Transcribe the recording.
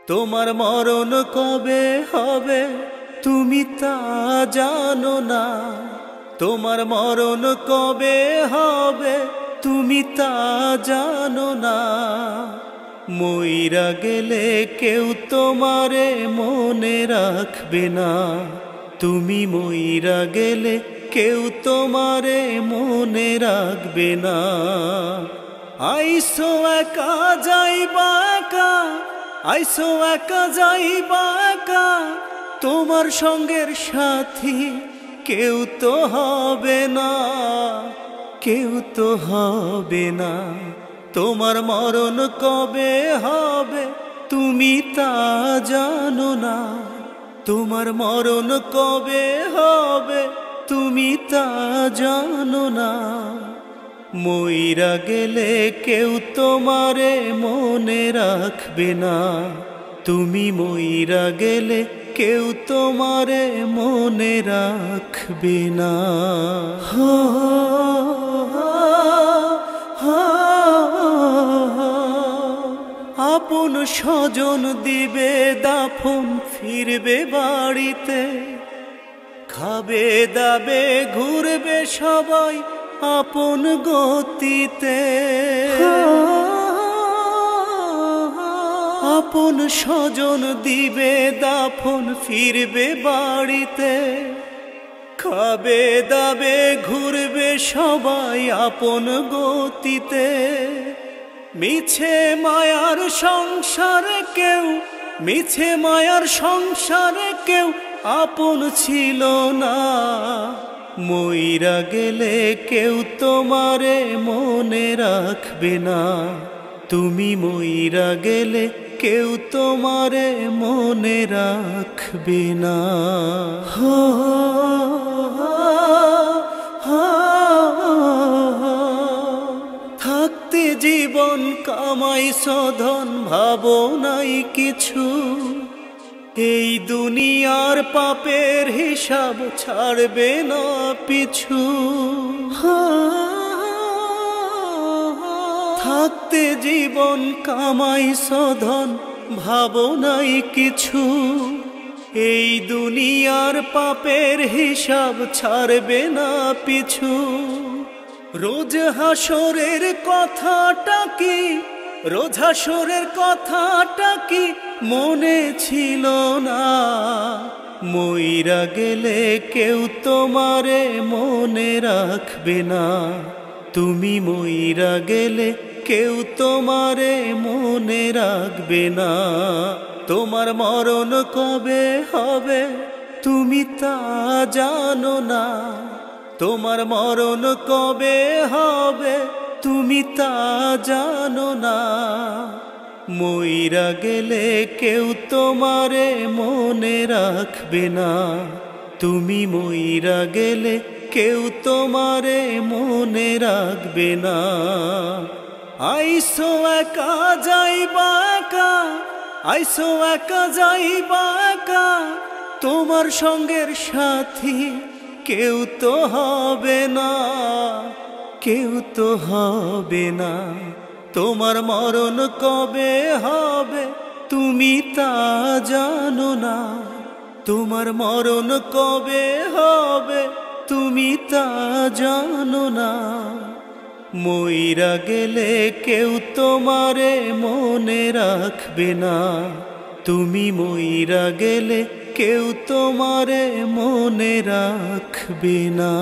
তোমার মরণ কবে হবে তুমি তা জানো না। তোমার মরণ কবে হবে তুমি তা জানো না। মইরা গেলে কেউ তোমারে মনে রাখবে না। তুমি মইরা গেলে কেউ তোমারে মনে রাখবে না। আইসো একা যাইবা একা, আইসো একা যাইবা একা, তোমার সঙ্গের সাথী কেউ তো হবে না, কেউ তো হবে না। তোমার মরণ কবে হবে তুমি তা জানো না। তোমার মরণ কবে হবে তুমি তা জানো না। মইরা গেলে কেউ তোমারে মনে রাখবে না। তুমি মইরা গেলে কেউ তোমারে মনে রাখবে না। আপন স্বজন দিবে দাফন, ফিরবে বাড়িতে, খাবে দাবে ঘুরবে সবাই আপন গতিতে। আপন স্বজন দিবে দাফন, ফিরবে বাড়িতে, খাবে দাবে ঘুরবে সবাই আপন গতিতে। মিছে মায়ার সংসারে কেউ, মিছে মায়ার সংসারে কেউ আপন ছিল না। মইরা গেলে কেউ তোমারে মনে রাখবে না। তুমি মইরা গেলে কেউ তোমারে মনে রাখবে না। থাকতে জীবন কামাইছো ধন, ভাবো নাই কিছু। এই দুনিয়ার পাপের হিসাব ছাড়বে না পিছু। থাকতে জীবন কামাইছো ধন, ভাবো নাই কিছু। এই দুনিয়ার পাপের হিসাব ছাড়বে না পিছু। রোজ হাসরের কথাটা কি, রোজ হাসরের কথাটা কি মনে ছিল না। মইরা গেলে কেউ তোমারে মনে রাখবে না। তুমি মইরা গেলে কেউ তোমারে মনে রাখবে না। তোমার মরণ কবে হবে তুমি তা জানো না। তোমার মরণ কবে হবে তুমি তা জানো না। মইরা গেলে কেউ তোমারে মনে রাখবে না। তুমি মইরা গেলে কেউ তোমারে মনে রাখবে না। আইসো একা যাইবা একা, আইসো একা যাইবা একা, তোমার সঙ্গের সাথী কেউ তো হবে না, কেউ তো হবে না। তোমার মরণ কবে হবে তুমি তা জানো না। তোমার মরণ কবে হবে তুমি তা জানো না। মইরা গেলে কেউ তোমারে মনে রাখবে না। তুমি মইরা গেলে কেউ তোমারে মনে রাখবে না।